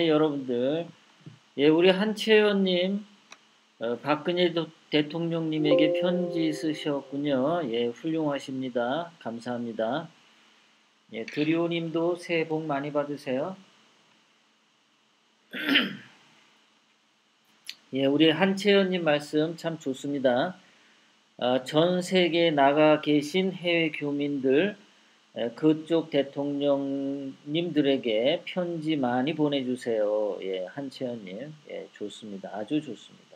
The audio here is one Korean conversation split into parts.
여러분들, 우리 한채연님, 박근혜 대통령님에게 편지 쓰셨군요. 훌륭하십니다. 감사합니다. 드리오님도 새해 복 많이 받으세요. 우리 한채연님 말씀 참 좋습니다. 전 세계에 나가 계신 해외 교민들, 그쪽 대통령님들에게 편지 많이 보내주세요. 한채연님. 좋습니다. 아주 좋습니다.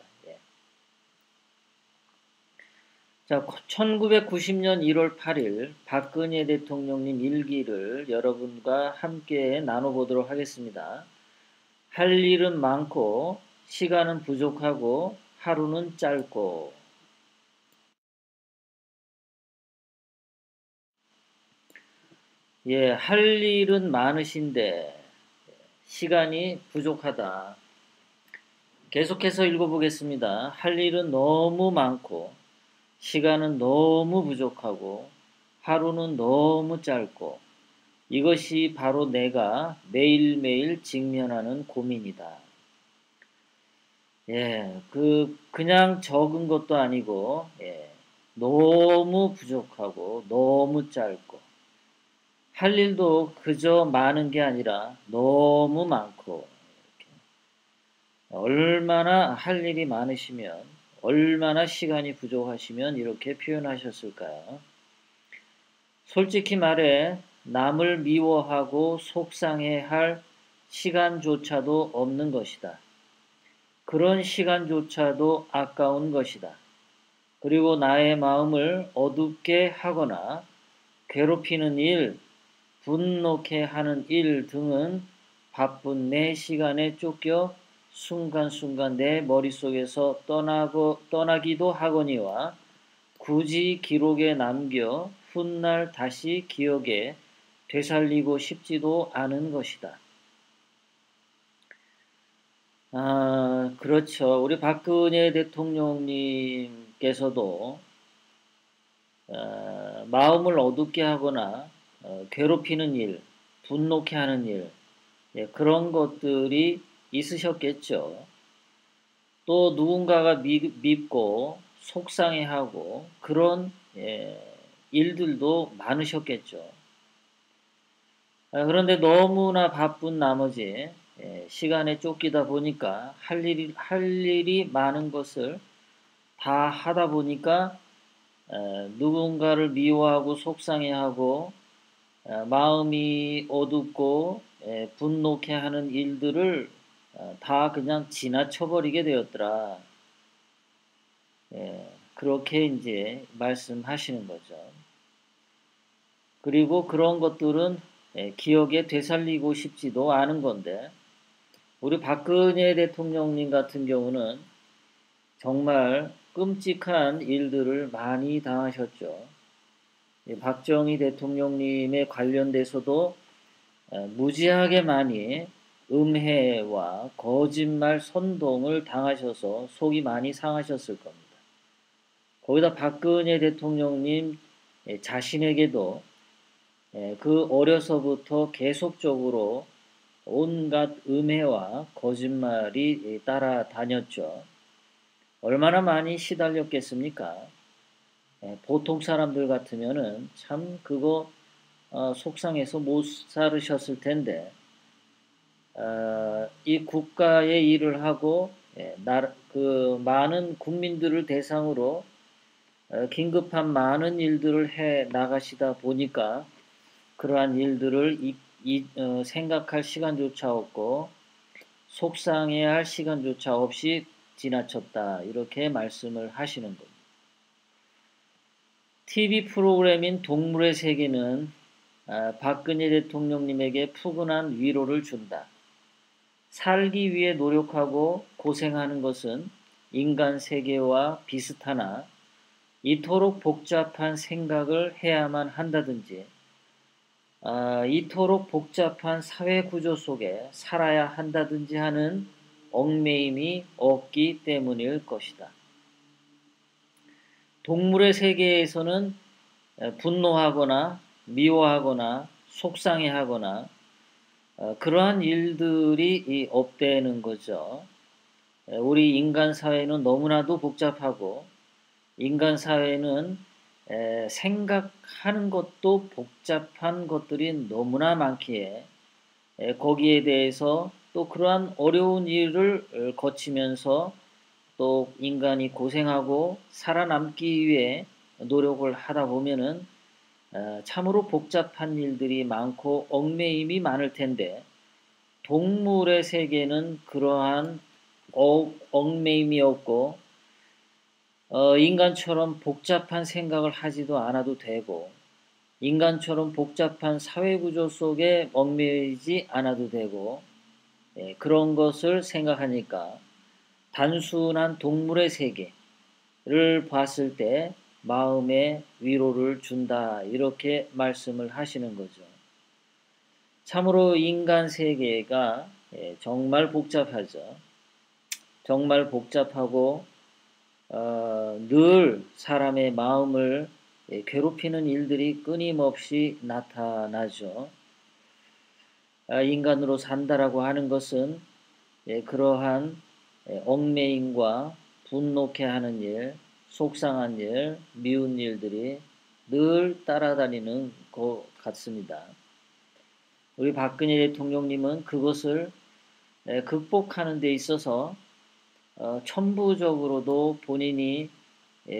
자, 1990년 1월 8일 박근혜 대통령님 일기를 여러분과 함께 나눠보도록 하겠습니다. 할 일은 많고 시간은 부족하고 하루는 짧고. 할 일은 많으신데 시간이 부족하다. 계속해서 읽어보겠습니다. 할 일은 너무 많고 시간은 너무 부족하고 하루는 너무 짧고 이것이 바로 내가 매일매일 직면하는 고민이다. 그냥 적은 것도 아니고, 너무 부족하고, 너무 짧고, 할 일도 그저 많은 게 아니라 너무 많고, 이렇게. 얼마나 할 일이 많으시면, 얼마나 시간이 부족하시면 이렇게 표현하셨을까요? 솔직히 말해, 남을 미워하고 속상해할 시간조차도 없는 것이다. 그런 시간조차도 아까운 것이다. 그리고 나의 마음을 어둡게 하거나 괴롭히는 일, 분노케 하는 일 등은 바쁜 내 시간에 쫓겨 순간순간 내 머릿속에서 떠나기도 하거니와 굳이 기록에 남겨 훗날 다시 기억에 되살리고 싶지도 않은 것이다. 그렇죠. 우리 박근혜 대통령님께서도 마음을 어둡게 하거나 괴롭히는 일, 분노케 하는 일, 그런 것들이 있으셨겠죠. 또 누군가가 밉고 속상해하고 그런 일들도 많으셨겠죠. 그런데 너무나 바쁜 나머지 시간에 쫓기다 보니까 할 일이 많은 것을 다 하다 보니까 누군가를 미워하고 속상해하고 마음이 어둡고 분노케 하는 일들을 다 그냥 지나쳐버리게 되었더라. 그렇게 이제 말씀하시는 거죠. 그리고 그런 것들은 기억에 되살리고 싶지도 않은 건데 우리 박근혜 대통령님 같은 경우는 정말 끔찍한 일들을 많이 당하셨죠. 박정희 대통령님에 관련돼서도 무지하게 많이 음해와 거짓말 선동을 당하셔서 속이 많이 상하셨을 겁니다. 거기다 박근혜 대통령님 자신에게도 그 어려서부터 계속적으로 온갖 음해와 거짓말이 따라다녔죠. 얼마나 많이 시달렸겠습니까? 보통 사람들 같으면은 참 그거 속상해서 못 살으셨을 텐데 이 국가의 일을 하고 그 많은 국민들을 대상으로 긴급한 많은 일들을 해 나가시다 보니까 그러한 일들을 생각할 시간조차 없고 속상해할 시간조차 없이 지나쳤다. 이렇게 말씀을 하시는 겁니다. TV 프로그램인 동물의 세계는 박근혜 대통령님에게 푸근한 위로를 준다. 살기 위해 노력하고 고생하는 것은 인간 세계와 비슷하나 이토록 복잡한 생각을 해야만 한다든지 이토록 복잡한 사회 구조 속에 살아야 한다든지 하는 얽매임이 없기 때문일 것이다. 동물의 세계에서는 분노하거나 미워하거나 속상해하거나 그러한 일들이 없대는 거죠. 우리 인간 사회는 너무나도 복잡하고 인간 사회는 생각하는 것도 복잡한 것들이 너무나 많기에 거기에 대해서 또 그러한 어려운 일을 거치면서 또 인간이 고생하고 살아남기 위해 노력을 하다 보면은 참으로 복잡한 일들이 많고 얽매임이 많을 텐데 동물의 세계는 그러한 얽매임이 없고 인간처럼 복잡한 생각을 하지도 않아도 되고 인간처럼 복잡한 사회구조 속에 얽매이지 않아도 되고 그런 것을 생각하니까 단순한 동물의 세계를 봤을 때 마음의 위로를 준다 이렇게 말씀을 하시는 거죠. 참으로 인간 세계가 정말 복잡하죠. 정말 복잡하고 늘 사람의 마음을 괴롭히는 일들이 끊임없이 나타나죠. 인간으로 산다라고 하는 것은 그러한 얽매임과 분노케 하는 일, 속상한 일, 미운 일들이 늘 따라다니는 것 같습니다. 우리 박근혜 대통령님은 그것을 극복하는 데 있어서 천부적으로도 본인이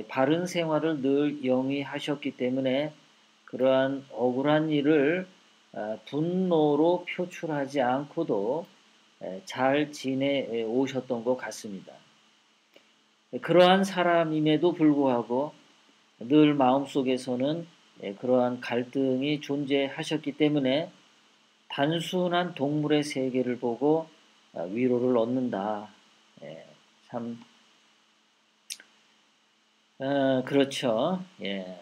바른 생활을 늘 영위하셨기 때문에 그러한 억울한 일을 분노로 표출하지 않고도 잘 지내오셨던 것 같습니다. 그러한 사람임에도 불구하고 늘 마음속에서는 그러한 갈등이 존재하셨기 때문에 단순한 동물의 세계를 보고 위로를 얻는다. 참 그렇죠. 예.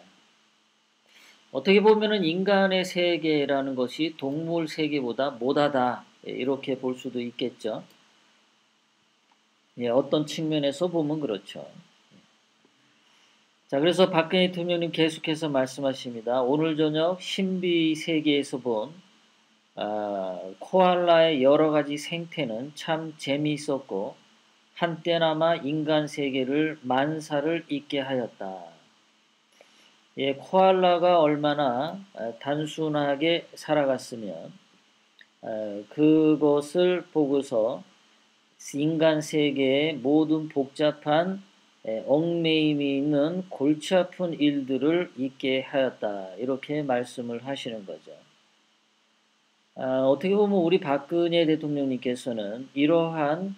어떻게 보면은 인간의 세계라는 것이 동물 세계보다 못하다. 이렇게 볼 수도 있겠죠. 예, 어떤 측면에서 보면 그렇죠. 자, 그래서 박근혜 대통령님 계속해서 말씀하십니다. 오늘 저녁 신비 세계에서 본 코알라의 여러 가지 생태는 참 재미있었고 한때나마 인간 세계를 만사를 잊게 하였다. 예, 코알라가 얼마나 단순하게 살아갔으면 그것을 보고서 인간 세계의 모든 복잡한 얽매임이 있는 골치 아픈 일들을 잊게 하였다. 이렇게 말씀을 하시는 거죠. 어떻게 보면 우리 박근혜 대통령님께서는 이러한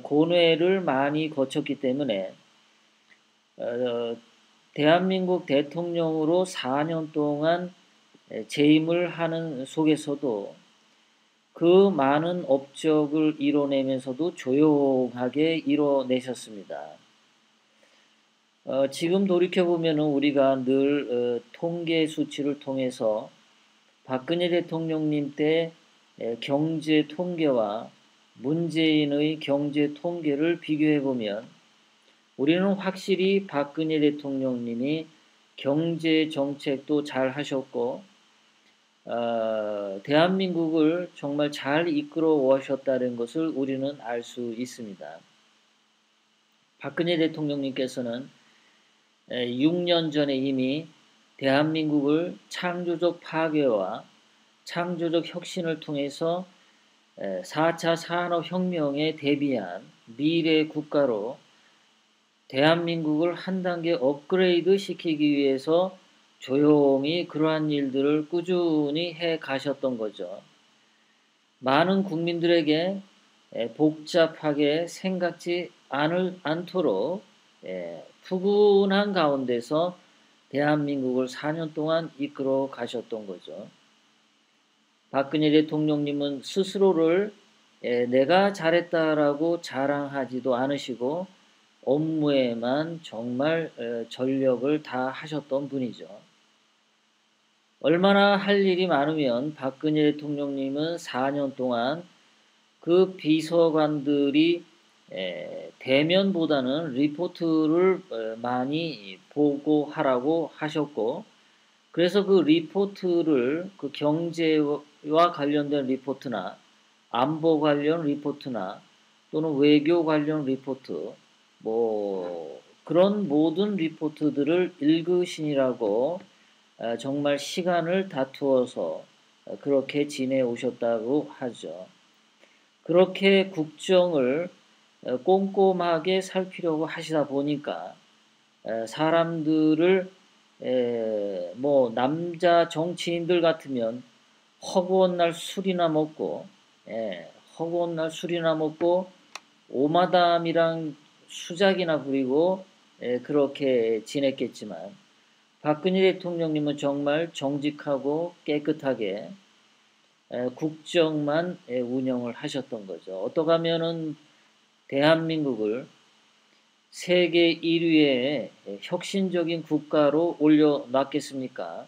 고뇌를 많이 거쳤기 때문에 대한민국 대통령으로 4년 동안 재임을 하는 속에서도 그 많은 업적을 이뤄내면서도 조용하게 이뤄내셨습니다. 지금 돌이켜보면 우리가 늘 통계 수치를 통해서 박근혜 대통령님 때 경제 통계와 문재인의 경제 통계를 비교해보면 우리는 확실히 박근혜 대통령님이 경제 정책도 잘 하셨고 대한민국을 정말 잘 이끌어 오셨다는 것을 우리는 알 수 있습니다. 박근혜 대통령님께서는 6년 전에 이미 대한민국을 창조적 파괴와 창조적 혁신을 통해서 4차 산업혁명에 대비한 미래 국가로 대한민국을 한 단계 업그레이드 시키기 위해서 조용히 그러한 일들을 꾸준히 해 가셨던 거죠. 많은 국민들에게 복잡하게 생각지 않도록 푸근한 가운데서 대한민국을 4년 동안 이끌어 가셨던 거죠. 박근혜 대통령님은 스스로를 내가 잘했다라고 자랑하지도 않으시고 업무에만 정말 전력을 다하셨던 분이죠. 얼마나 할 일이 많으면 박근혜 대통령님은 4년 동안 그 비서관들이 대면보다는 리포트를 많이 보고하라고 하셨고 그래서 그 리포트를 그 경제 경제와 관련된 리포트나 안보 관련 리포트나 또는 외교 관련 리포트, 뭐 그런 모든 리포트들을 읽으시니라고 정말 시간을 다투어서 그렇게 지내오셨다고 하죠. 그렇게 국정을 꼼꼼하게 살피려고 하시다 보니까 사람들을 뭐 남자 정치인들 같으면 허구한 날 술이나 먹고 허구한 날 술이나 먹고 오마담이랑 수작이나 부리고 그렇게 지냈겠지만 박근혜 대통령님은 정말 정직하고 깨끗하게 국정만 운영을 하셨던 거죠. 어떻게 하면은 대한민국을 세계 1위의 혁신적인 국가로 올려놨겠습니까?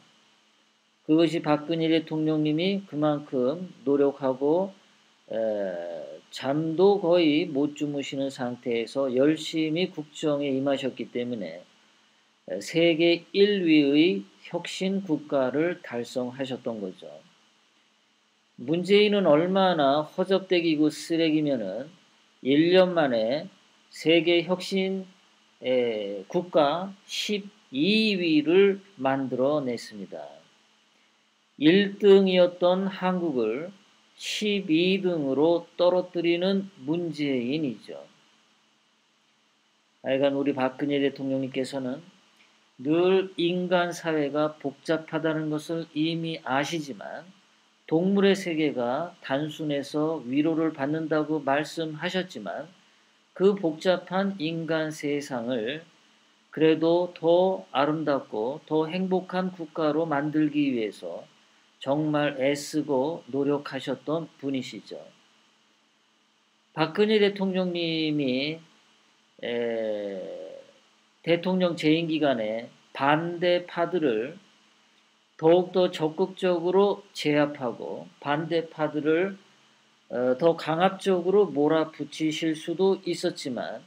그것이 박근혜 대통령님이 그만큼 노력하고 잠도 거의 못 주무시는 상태에서 열심히 국정에 임하셨기 때문에 세계 1위의 혁신 국가를 달성하셨던 거죠. 문재인은 얼마나 허접대기고 쓰레기면은 1년 만에 세계 혁신 국가 12위를 만들어냈습니다. 1등이었던 한국을 12등으로 떨어뜨리는 문재인이죠. 하여간 우리 박근혜 대통령님께서는 늘 인간 사회가 복잡하다는 것을 이미 아시지만 동물의 세계가 단순해서 위로를 받는다고 말씀하셨지만 그 복잡한 인간 세상을 그래도 더 아름답고 더 행복한 국가로 만들기 위해서 정말 애쓰고 노력하셨던 분이시죠. 박근혜 대통령님이 대통령 재임 기간에 반대파들을 더욱더 적극적으로 제압하고 반대파들을 더 강압적으로 몰아붙이실 수도 있었지만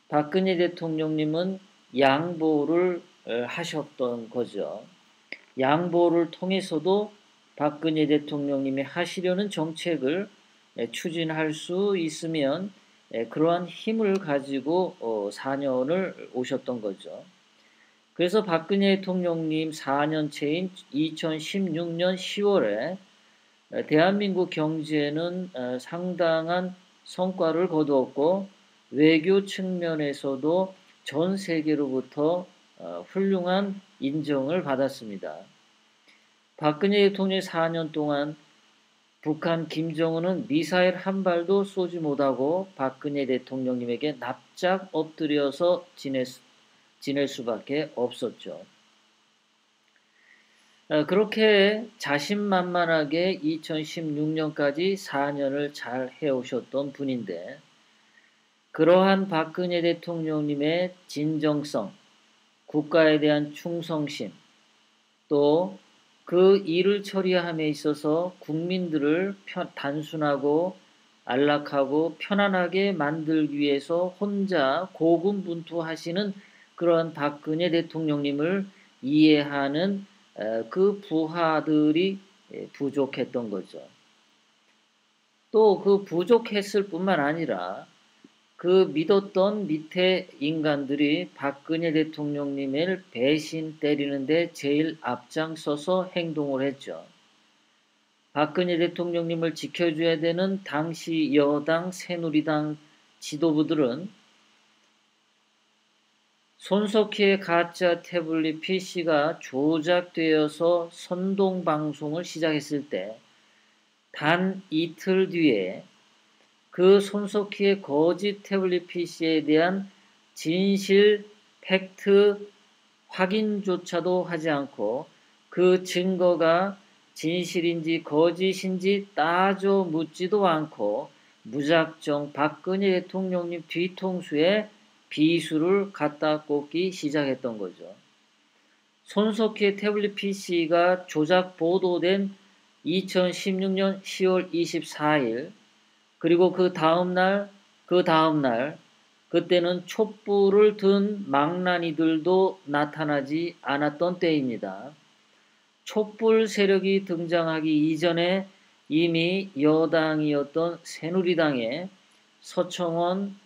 박근혜 대통령님은 양보를 하셨던 거죠. 양보를 통해서도 박근혜 대통령님이 하시려는 정책을 추진할 수 있으면 그러한 힘을 가지고 4년을 오셨던 거죠. 그래서 박근혜 대통령님 4년째인 2016년 10월에 대한민국 경제는 상당한 성과를 거두었고 외교 측면에서도 전 세계로부터 훌륭한 인정을 받았습니다. 박근혜 대통령이 4년 동안 북한 김정은은 미사일 한 발도 쏘지 못하고 박근혜 대통령님에게 납작 엎드려서 지낼 수밖에 없었죠. 그렇게 자신만만하게 2016년까지 4년을 잘 해오셨던 분인데 그러한 박근혜 대통령님의 진정성, 국가에 대한 충성심, 또 그 일을 처리함에 있어서 국민들을 단순하고 안락하고 편안하게 만들기 위해서 혼자 고군분투하시는 그러한 박근혜 대통령님을 이해하는 그 부하들이 부족했던 거죠. 또 그 부족했을 뿐만 아니라 그 믿었던 밑에 인간들이 박근혜 대통령님을 배신 때리는데 제일 앞장서서 행동을 했죠. 박근혜 대통령님을 지켜줘야 되는 당시 여당 새누리당 지도부들은 손석희의 가짜 태블릿 PC가 조작되어서 선동방송을 시작했을 때 단 이틀 뒤에 그 손석희의 거짓 태블릿 PC에 대한 진실 팩트 확인조차도 하지 않고 그 증거가 진실인지 거짓인지 따져 묻지도 않고 무작정 박근혜 대통령님 뒤통수에 비수를 갖다 꽂기 시작했던 거죠. 손석희의 태블릿 PC가 조작 보도된 2016년 10월 24일 그리고 그 다음날 그때는 촛불을 든 망나니들도 나타나지 않았던 때입니다. 촛불 세력이 등장하기 이전에 이미 여당이었던 새누리당의 서청원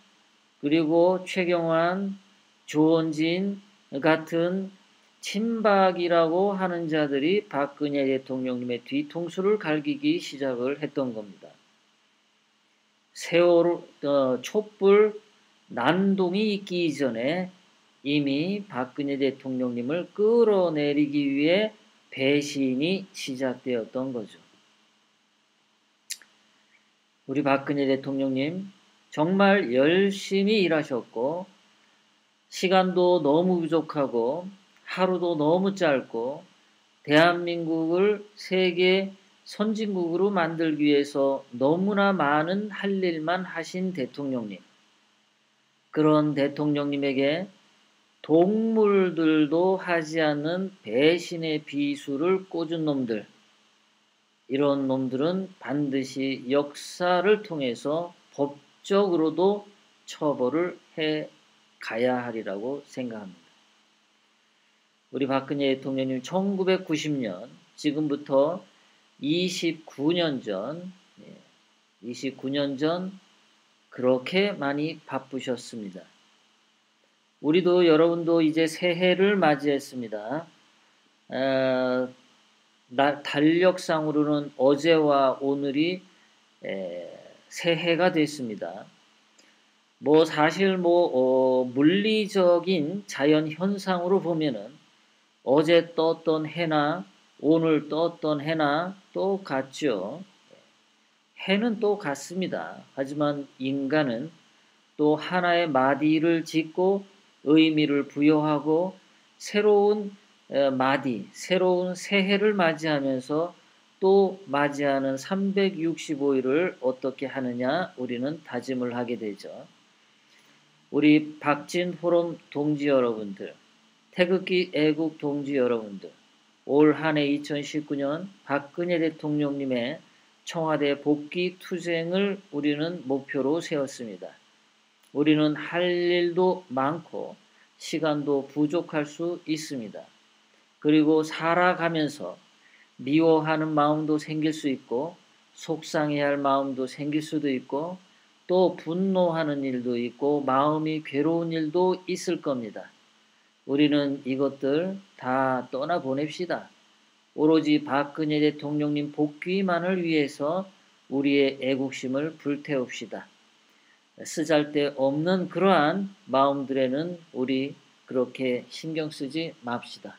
그리고 최경환, 조원진 같은 친박이라고 하는 자들이 박근혜 대통령님의 뒤통수를 갈기기 시작을 했던 겁니다. 촛불 난동이 있기 이전에 이미 박근혜 대통령님을 끌어내리기 위해 배신이 시작되었던 거죠. 우리 박근혜 대통령님 정말 열심히 일하셨고 시간도 너무 부족하고 하루도 너무 짧고 대한민국을 세계 선진국으로 만들기 위해서 너무나 많은 할 일만 하신 대통령님. 그런 대통령님에게 동물들도 하지 않는 배신의 비수를 꽂은 놈들, 이런 놈들은 반드시 역사를 통해서 법적으로도 처벌을 해 가야 하리라고 생각합니다. 우리 박근혜 대통령님 1990년, 지금부터 29년 전 그렇게 많이 바쁘셨습니다. 우리도 여러분도 이제 새해를 맞이했습니다. 달력상으로는 어제와 오늘이 새해가 됐습니다. 사실 물리적인 자연 현상으로 보면은 어제 떴던 해나 오늘 떴던 해나 똑같죠. 해는 똑같습니다. 하지만 인간은 또 하나의 마디를 짓고 의미를 부여하고 새로운 새로운 새해를 맞이하면서 또 맞이하는 365일을 어떻게 하느냐 우리는 다짐을 하게 되죠. 우리 박진포럼 동지 여러분들, 태극기 애국 동지 여러분들, 올 한 해 2019년 박근혜 대통령님의 청와대 복귀 투쟁을 우리는 목표로 세웠습니다. 우리는 할 일도 많고 시간도 부족할 수 있습니다. 그리고 살아가면서 미워하는 마음도 생길 수 있고 속상해할 마음도 생길 수도 있고 또 분노하는 일도 있고 마음이 괴로운 일도 있을 겁니다. 우리는 이것들 다 떠나보냅시다. 오로지 박근혜 대통령님 복귀만을 위해서 우리의 애국심을 불태웁시다. 쓰잘데없는 그러한 마음들에는 우리 그렇게 신경 쓰지 맙시다.